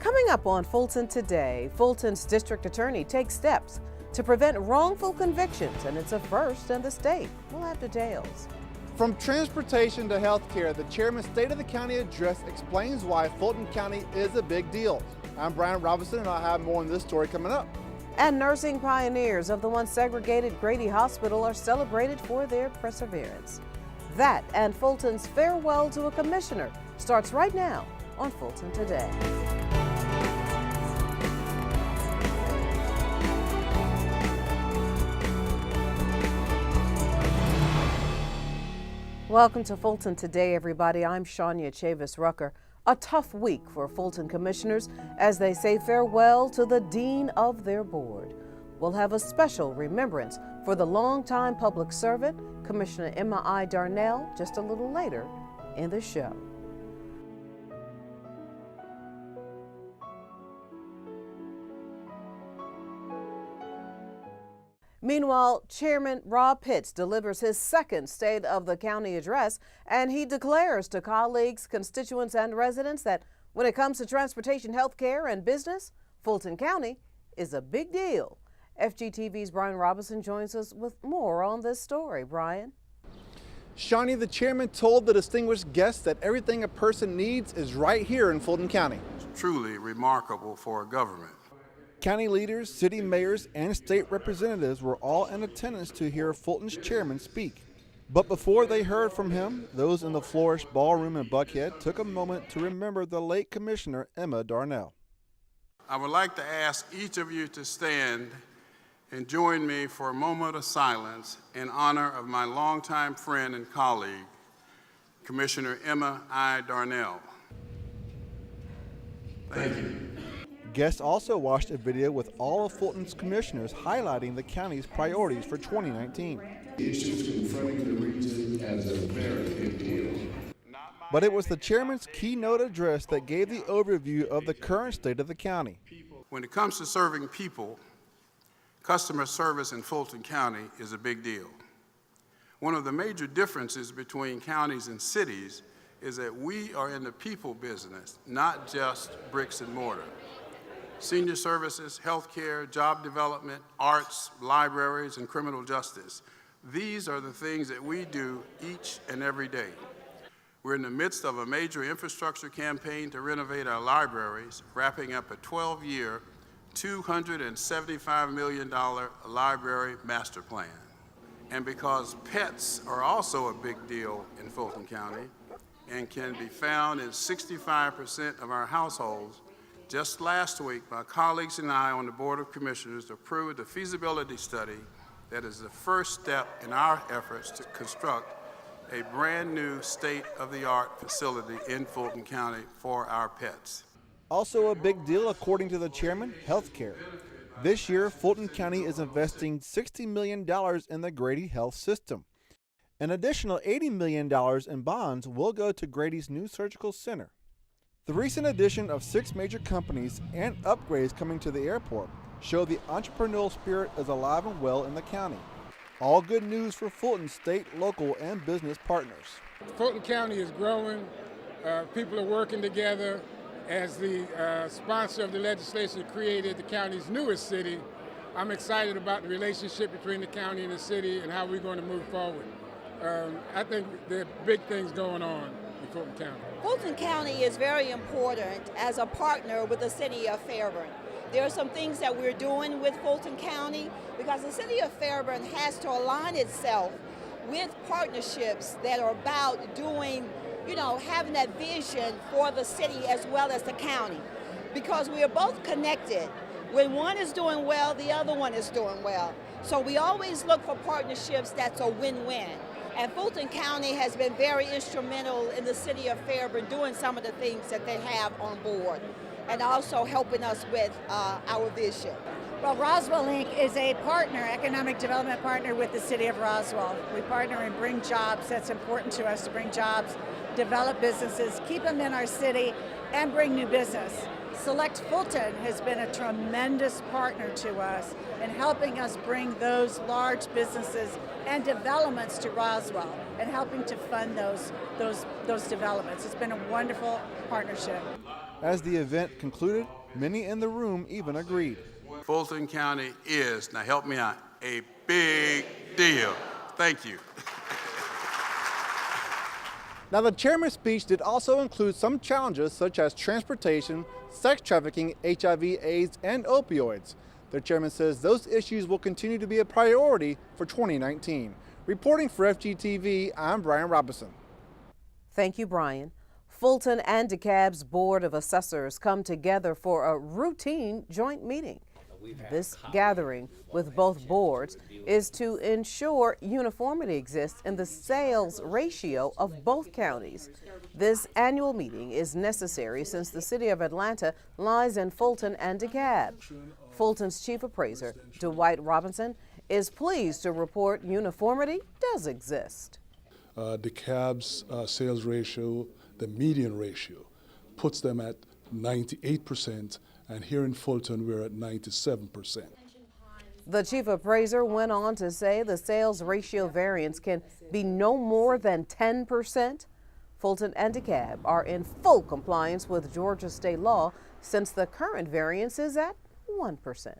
Coming up on Fulton Today, Fulton's district attorney takes steps to prevent wrongful convictions, and it's a first in the state. We'll have details. From transportation to health care, the chairman's State of the County address explains why Fulton County is a big deal. I'm Brian Robinson, and I'll have more on this story coming up. And nursing pioneers of the once segregated Grady Hospital are celebrated for their perseverance. That and Fulton's farewell to a commissioner starts right now on Fulton Today. Welcome to Fulton Today, everybody. I'm Shania Chavis-Rucker. A tough week for Fulton commissioners as they say farewell to the dean of their board. We'll have a special remembrance for the longtime public servant, Commissioner I Darnell, just a little later in the show. Meanwhile, Chairman Rob Pitts delivers his second State of the County address, and he declares to colleagues, constituents, and residents that when it comes to transportation, health care, and business, Fulton County is a big deal. FGTV's Brian Robinson joins us with more on this story. Brian? Shawnee, the chairman told the distinguished guests that everything a person needs is right here in Fulton County. It's truly remarkable for a government. County leaders, city mayors, and state representatives were all in attendance to hear Fulton's chairman speak. But before they heard from him, those in the Flourish Ballroom in Buckhead took a moment to remember the late Commissioner I Darnell. I would like to ask each of you to stand and join me for a moment of silence in honor of my longtime friend and colleague, Commissioner I Darnell. Thank you. Guests also watched a video with all of Fulton's commissioners highlighting the county's priorities for 2019. Issues confronting the region as a very big deal. But it was the chairman's keynote address that gave the overview of the current state of the county. When it comes to serving people, customer service in Fulton County is a big deal. One of the major differences between counties and cities is that we are in the people business, not just bricks and mortar. Senior services, healthcare, job development, arts, libraries, and criminal justice. These are the things that we do each and every day. We're in the midst of a major infrastructure campaign to renovate our libraries, wrapping up a 12-year, $275 million library master plan. And because pets are also a big deal in Fulton County and can be found in 65% of our households, just last week, my colleagues and I on the Board of Commissioners approved a feasibility study that is the first step in our efforts to construct a brand new state-of-the-art facility in Fulton County for our pets. Also a big deal, according to the chairman, health care. This year, Fulton County is investing $60 million in the Grady Health System. An additional $80 million in bonds will go to Grady's new surgical center. The recent addition of 6 major companies and upgrades coming to the airport show the entrepreneurial spirit is alive and well in the county. All good news for Fulton state, local, and business partners. Fulton County is growing. People are working together. As the sponsor of the legislation that created the county's newest city, I'm excited about the relationship between the county and the city and how we're going to move forward. I think there are big things going on in Fulton County. Fulton County is very important as a partner with the city of Fairburn. There are some things that we're doing with Fulton County because the city of Fairburn has to align itself with partnerships that are about doing, having that vision for the city as well as the county, because we are both connected. When one is doing well, the other one is doing well. So we always look for partnerships that's a win-win. And Fulton County has been very instrumental in the city of Fairburn doing some of the things that they have on board and also helping us with our vision. Well, Roswell Inc. is a partner, economic development partner with the city of Roswell. We partner and bring jobs. That's important to us, to bring jobs, develop businesses, keep them in our city, and bring new business. Select Fulton has been a tremendous partner to us in helping us bring those large businesses and developments to Roswell and helping to fund those developments. It's been a wonderful partnership. As the event concluded, many in the room even agreed. Fulton County is, now help me out, a big deal. Thank you. Now, the chairman's speech did also include some challenges such as transportation, sex trafficking, HIV, AIDS, and opioids. The chairman says those issues will continue to be a priority for 2019. Reporting for FGTV, I'm Brian Robinson. Thank you, Brian. Fulton and DeKalb's Board of Assessors come together for a routine joint meeting. This gathering with both boards is to ensure uniformity exists in the sales ratio of both counties. This annual meeting is necessary since the city of Atlanta lies in Fulton and DeKalb. Fulton's chief appraiser, Dwight Robinson, is pleased to report uniformity does exist. DeKalb's sales ratio, the median ratio, puts them at 98%, and here in Fulton we're at 97%. The chief appraiser went on to say the sales ratio variance can be no more than 10%. Fulton and DeKalb are in full compliance with Georgia state law since the current variance is at 1%.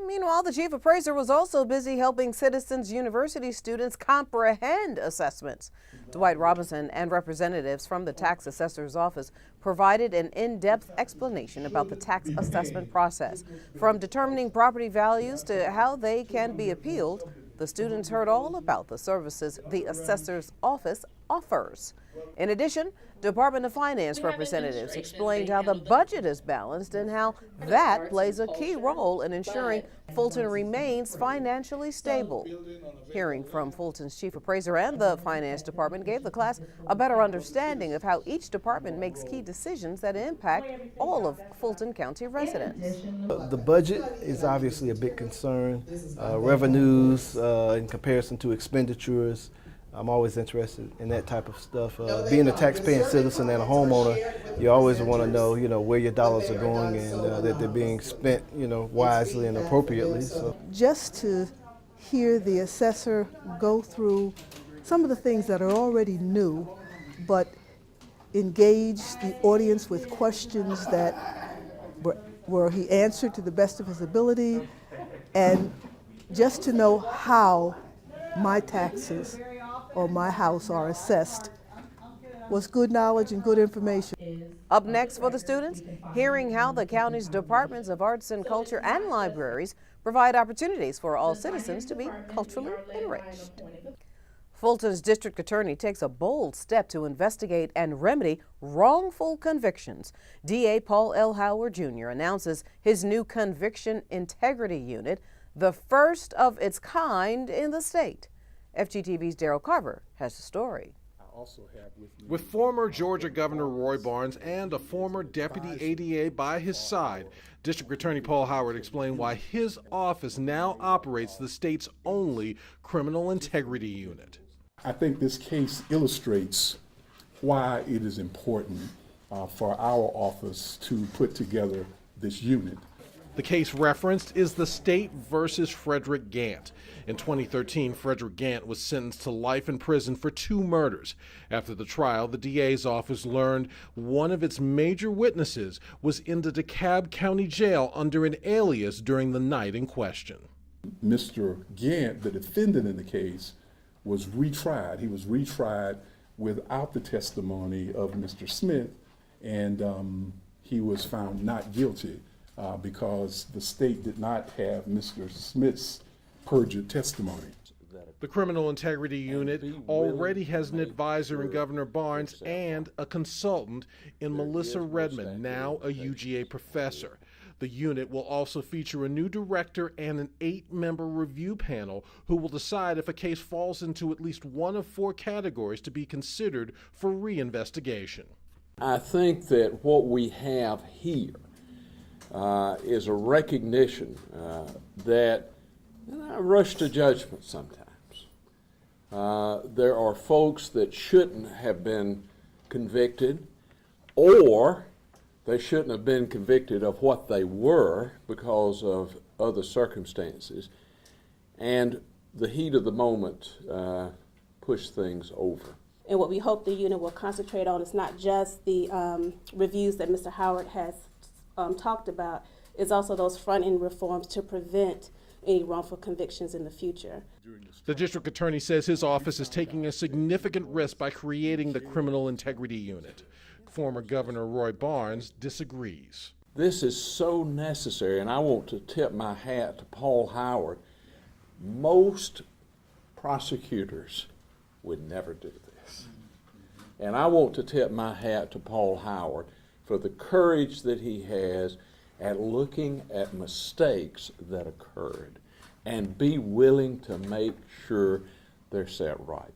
Meanwhile, the chief appraiser was also busy helping Citizens University students comprehend assessments. Dwight Robinson and representatives from the tax assessor's office provided an in-depth explanation about the tax assessment process. From determining property values to how they can be appealed, the students heard all about the services the assessor's office offers. In addition, Department of Finance representatives explained how the budget is balanced and how that plays a key role in ensuring Fulton remains financially stable. Hearing from Fulton's chief appraiser and the finance department gave the class a better understanding of how each department makes key decisions that impact all of Fulton County residents. The budget is obviously a big concern. Revenues in comparison to expenditures. I'm always interested in that type of stuff. Being a taxpaying citizen and a homeowner, you always want to know, where your dollars are going and that they're being spent, wisely and appropriately. So. Just to hear the assessor go through some of the things that are already new, but engage the audience with questions that were he answered to the best of his ability, and just to know how my taxes or my house are assessed was good knowledge and good information. Up next for the students, hearing how the county's departments of arts and culture and libraries provide opportunities for all citizens to be culturally enriched. Fulton's district attorney takes a bold step to investigate and remedy wrongful convictions. DA Paul L. Howard Jr. announces his new Conviction Integrity Unit, the first of its kind in the state. FGTV's Daryl Carver has the story. With former Georgia Governor Roy Barnes and a former deputy ADA by his side, District Attorney Paul Howard explained why his office now operates the state's only criminal integrity unit. I think this case illustrates why it is important for our office to put together this unit. The case referenced is the State versus Frederick Gant. In 2013, Frederick Gant was sentenced to life in prison for 2 murders. After the trial, the DA's office learned one of its major witnesses was in the DeKalb County Jail under an alias during the night in question. Mr. Gant, the defendant in the case, was retried. He was retried without the testimony of Mr. Smith, and he was found not guilty. Because the state did not have Mr. Smith's perjured testimony. The Criminal Integrity Unit already has an advisor in Governor Barnes and a consultant in Melissa Redmond, now a UGA professor. The unit will also feature a new director and an 8-member review panel who will decide if a case falls into at least one of 4 categories to be considered for reinvestigation. I think that what we have here is a recognition that I rush to judgment sometimes. There are folks that shouldn't have been convicted, or they shouldn't have been convicted of what they were because of other circumstances, and the heat of the moment pushed things over. And what we hope the unit will concentrate on is not just the reviews that Mr. Howard has talked about, is also those front-end reforms to prevent any wrongful convictions in the future. The district attorney says his office is taking a significant risk by creating the Criminal Integrity Unit. Former Governor Roy Barnes disagrees. This is so necessary, and I want to tip my hat to Paul Howard. Most prosecutors would never do this. And I want to tip my hat to Paul Howard for the courage that he has at looking at mistakes that occurred and be willing to make sure they're set right.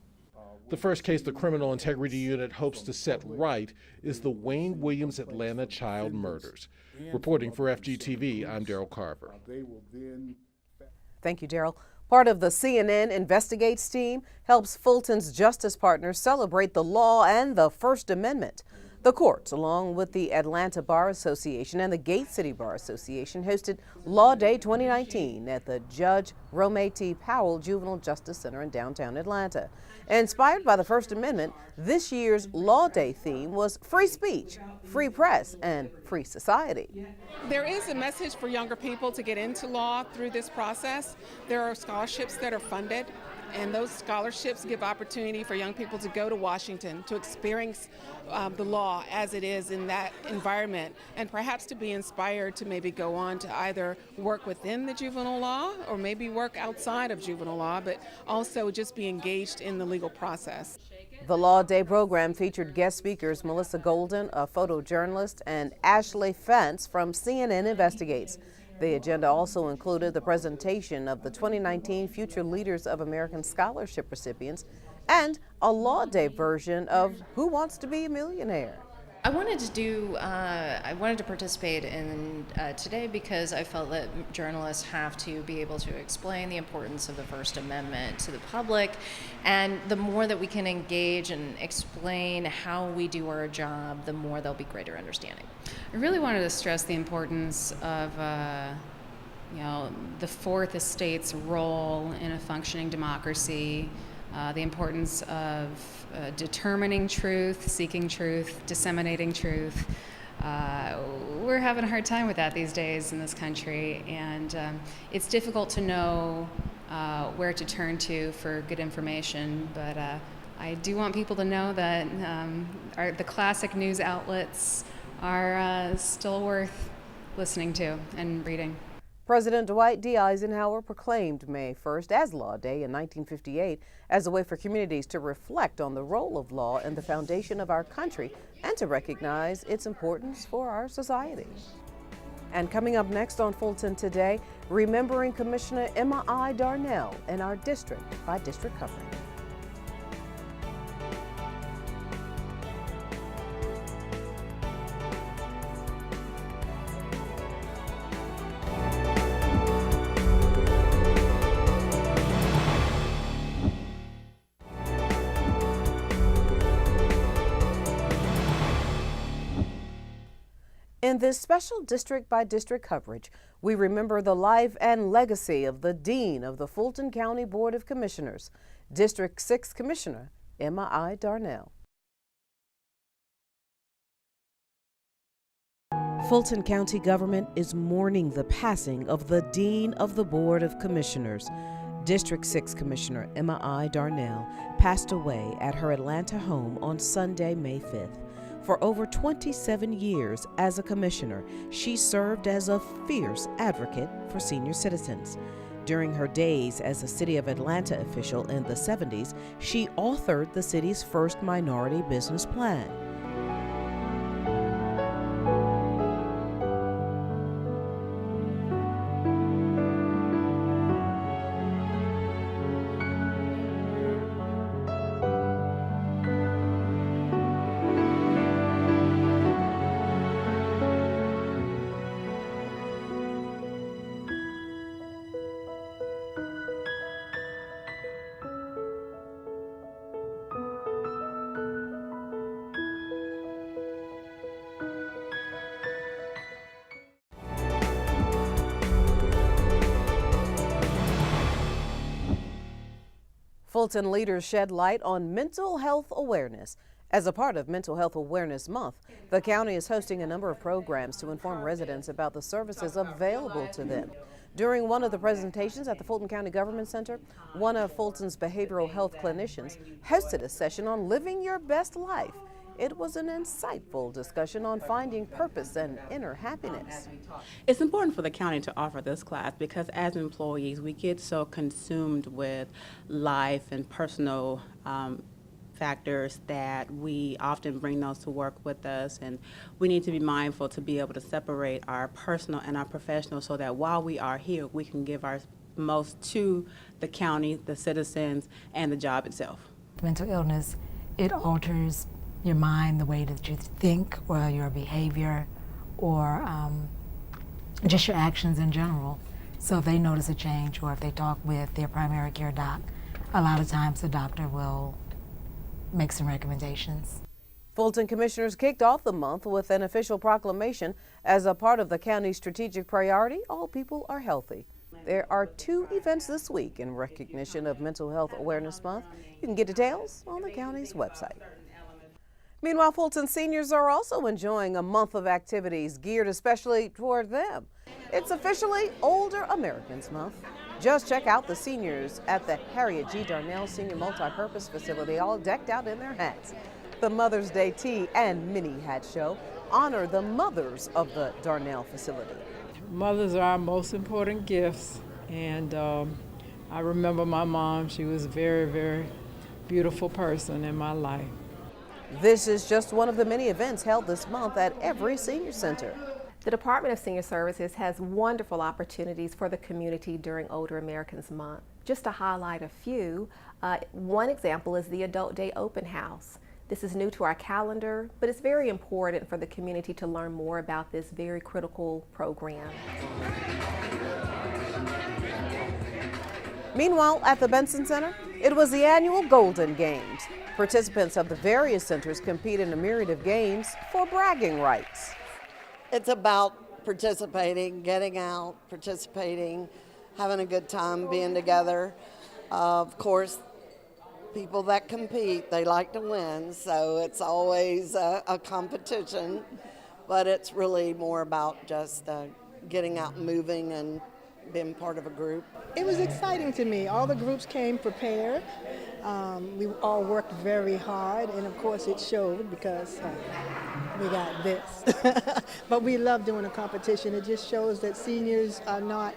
The first case the Criminal Integrity Unit hopes to set right is the Wayne Williams Atlanta child murders. Reporting for FGTV, I'm Daryl Carver. Thank you, Daryl. Part of the CNN Investigates team helps Fulton's justice partners celebrate the law and the First Amendment. The courts, along with the Atlanta Bar Association and the Gate City Bar Association, hosted Law Day 2019 at the Judge Romay T. Powell Juvenile Justice Center in downtown Atlanta. Inspired by the First Amendment, this year's Law Day theme was free speech, free press, and free society. There is a message for younger people to get into law through this process. There are scholarships that are funded, and those scholarships give opportunity for young people to go to Washington to experience the law as it is in that environment, and perhaps to be inspired to maybe go on to either work within the juvenile law or maybe work outside of juvenile law, but also just be engaged in the legal process. The Law Day program featured guest speakers Melissa Golden, a photojournalist, and Ashley Fentz from CNN Investigates. The agenda also included the presentation of the 2019 Future Leaders of American Scholarship recipients and a Law Day version of Who Wants to Be a Millionaire? I wanted to participate in today because I felt that journalists have to be able to explain the importance of the First Amendment to the public, and the more that we can engage and explain how we do our job, the more there'll be greater understanding. I really wanted to stress the importance of the Fourth Estate's role in a functioning democracy, the importance of determining truth, seeking truth, disseminating truth. We're having a hard time with that these days in this country, and it's difficult to know where to turn to for good information, but I do want people to know that the classic news outlets are still worth listening to and reading. President Dwight D. Eisenhower proclaimed May 1st as Law Day in 1958 as a way for communities to reflect on the role of law in the foundation of our country and to recognize its importance for our society. And coming up next on Fulton Today, remembering Commissioner Emma I. Darnell in our district by district coverage. In this special district-by-district coverage, we remember the life and legacy of the Dean of the Fulton County Board of Commissioners, District 6 Commissioner Emma I. Darnell. Fulton County government is mourning the passing of the Dean of the Board of Commissioners. District 6 Commissioner Emma I. Darnell passed away at her Atlanta home on Sunday, May 5th. For over 27 years as a commissioner, she served as a fierce advocate for senior citizens. During her days as a City of Atlanta official in the 70s, she authored the city's first minority business plan. Fulton leaders shed light on mental health awareness. As a part of Mental Health Awareness Month, the county is hosting a number of programs to inform residents about the services available to them. During one of the presentations at the Fulton County Government Center, one of Fulton's behavioral health clinicians hosted a session on living your best life. It was an insightful discussion on finding purpose and inner happiness. It's important for the county to offer this class because as employees, we get so consumed with life and personal factors that we often bring those to work with us, and we need to be mindful to be able to separate our personal and our professional so that while we are here, we can give our most to the county, the citizens, and the job itself. Mental illness, it alters your mind, the way that you think, or your behavior, or just your actions in general. So if they notice a change, or if they talk with their primary care doc, a lot of times the doctor will make some recommendations. Fulton commissioners kicked off the month with an official proclamation as a part of the county's strategic priority, all people are healthy. There are 2 events this week in recognition of Mental Health Awareness Month. You can get details on the county's website. Meanwhile, Fulton seniors are also enjoying a month of activities geared especially toward them. It's officially Older Americans Month. Just check out the seniors at the Harriet G. Darnell Senior Multipurpose Facility, all decked out in their hats. The Mother's Day Tea and Mini Hat Show honor the mothers of the Darnell facility. Mothers are our most important gifts, and I remember my mom. She was a very, very beautiful person in my life. This is just one of the many events held this month at every senior center. The Department of Senior Services has wonderful opportunities for the community during Older Americans Month. Just to highlight a few, one example is the Adult Day Open House. This is new to our calendar, but it's very important for the community to learn more about this very critical program. Meanwhile, at the Benson Center, it was the annual Golden Games. Participants of the various centers compete in a myriad of games for bragging rights. It's about participating, getting out, participating, having a good time, being together. Of course, people that compete, they like to win, so it's always a competition, but it's really more about just getting out and moving and being part of a group. It was exciting to me. All the groups came prepared. We all worked very hard, and of course it showed because we got this. But we love doing a competition. It just shows that seniors are not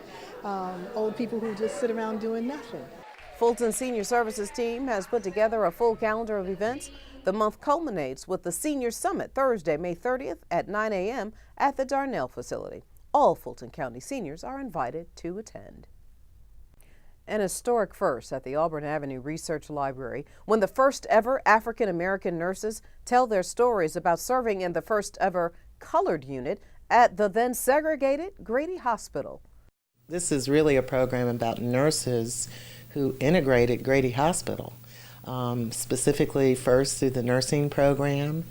old people who just sit around doing nothing. Fulton Senior Services team has put together a full calendar of events. The month culminates with the Senior Summit Thursday, May 30th at 9 a.m. at the Darnell facility. All Fulton County seniors are invited to attend. An historic first at the Auburn Avenue Research Library when the first ever African American nurses tell their stories about serving in the first ever colored unit at the then segregated Grady Hospital. This is really a program about nurses who integrated Grady Hospital, specifically first through the nursing program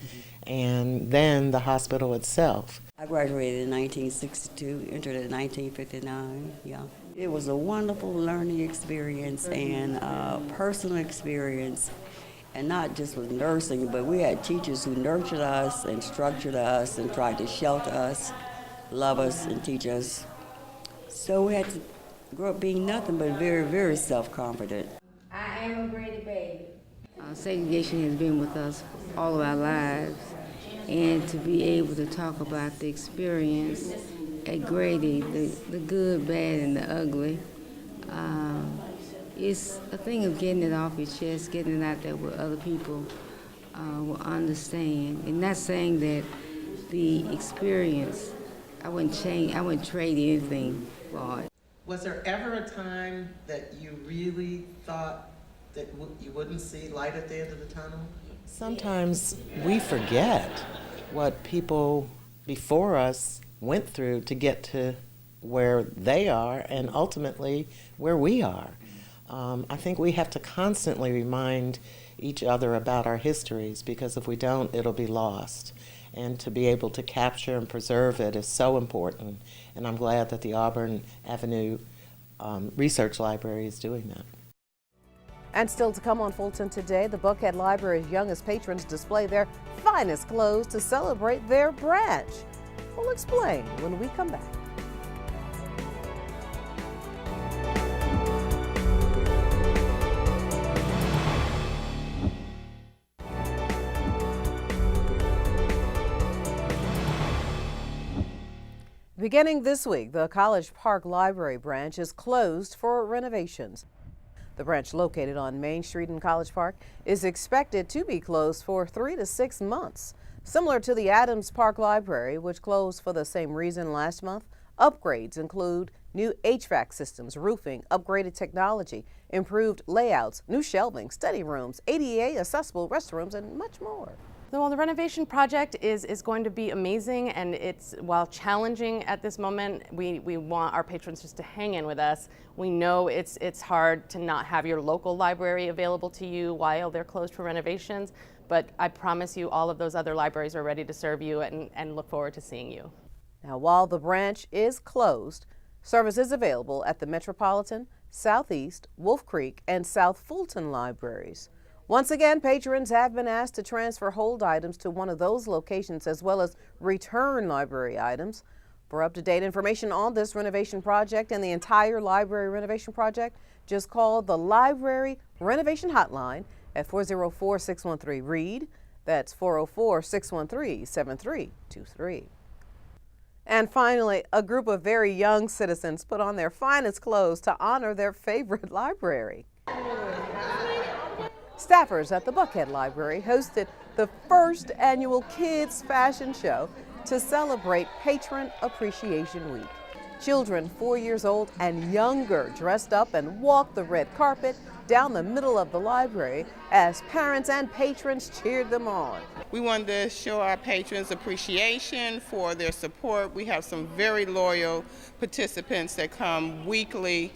and then the hospital itself. I graduated in 1962, entered in 1959, yeah. It was a wonderful learning experience and personal experience, and not just with nursing, but we had teachers who nurtured us and structured us and tried to shelter us, love us, and teach us. So we had to grow up being nothing but very, very self-confident. I am a Grady baby. Segregation has been with us all of our lives, and to be able to talk about the experience at Grady, the good, bad, and the ugly, it's a thing of getting it off your chest, getting it out there where other people will understand. And not saying that the experience, I wouldn't trade anything for it. Was there ever a time that you really thought that you wouldn't see light at the end of the tunnel? Sometimes we forget what people before us went through to get to where they are and ultimately where we are. I think we have to constantly remind each other about our histories, because if we don't, it'll be lost. And to be able to capture and preserve it is so important. And I'm glad that the Auburn Avenue Research Library is doing that. And still to come on Fulton Today, the Buckhead Library's youngest patrons display their finest clothes to celebrate their branch. We'll explain when we come back. Beginning this week, the College Park Library branch is closed for renovations. The branch located on Main Street in College Park is expected to be closed for 3 to 6 months. Similar to the Adams Park Library, which closed for the same reason last month, upgrades include new HVAC systems, roofing, upgraded technology, improved layouts, new shelving, study rooms, ADA accessible restrooms, and much more. Well, the renovation project is going to be amazing, and while challenging at this moment, we want our patrons just to hang in with us. We know it's hard to not have your local library available to you while they're closed for renovations, but I promise you all of those other libraries are ready to serve you and look forward to seeing you. Now, while the branch is closed, service is available at the Metropolitan, Southeast, Wolf Creek, and South Fulton libraries. Once again, patrons have been asked to transfer hold items to one of those locations as well as return library items. For up-to-date information on this renovation project and the entire library renovation project, just call the Library Renovation Hotline at 404-613-READ. That's 404-613-7323. And finally, a group of very young citizens put on their finest clothes to honor their favorite library. Staffers at the Buckhead Library hosted the first annual Kids Fashion Show to celebrate Patron Appreciation Week. Children 4 years old and younger dressed up and walked the red carpet down the middle of the library as parents and patrons cheered them on. We wanted to show our patrons appreciation for their support. We have some very loyal participants that come weekly,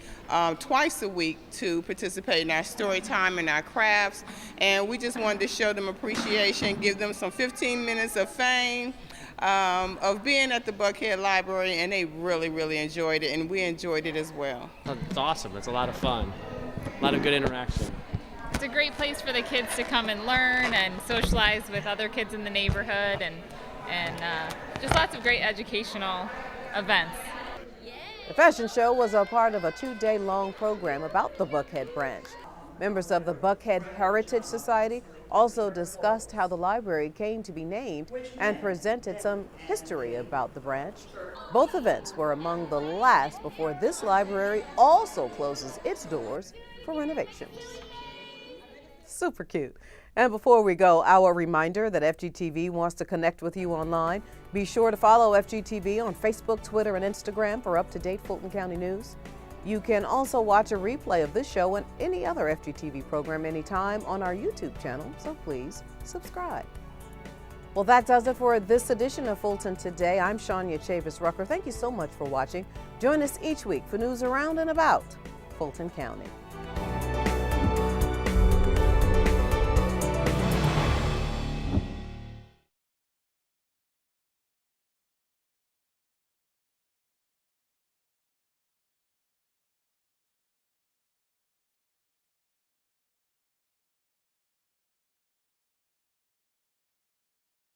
twice a week to participate in our story time and our crafts. And we just wanted to show them appreciation, give them some 15 minutes of fame of being at the Buckhead Library, and they really, really enjoyed it, and we enjoyed it as well. It's awesome. It's a lot of fun. A lot of good interaction. It's a great place for the kids to come and learn and socialize with other kids in the neighborhood, and just lots of great educational events. The fashion show was a part of a 2-day-long program about the Buckhead branch. Members of the Buckhead Heritage Society also discussed how the library came to be named and presented some history about the branch. Both events were among the last before this library also closes its doors for renovations. Super cute. And before we go, our reminder that FGTV wants to connect with you online. Be sure to follow FGTV on Facebook, Twitter, and Instagram for up-to-date Fulton County news. You can also watch a replay of this show and any other FGTV program anytime on our YouTube channel, so please subscribe. Well, that does it for this edition of Fulton Today. I'm Shania Chavis-Rucker. Thank you so much for watching. Join us each week for news around and about Fulton County.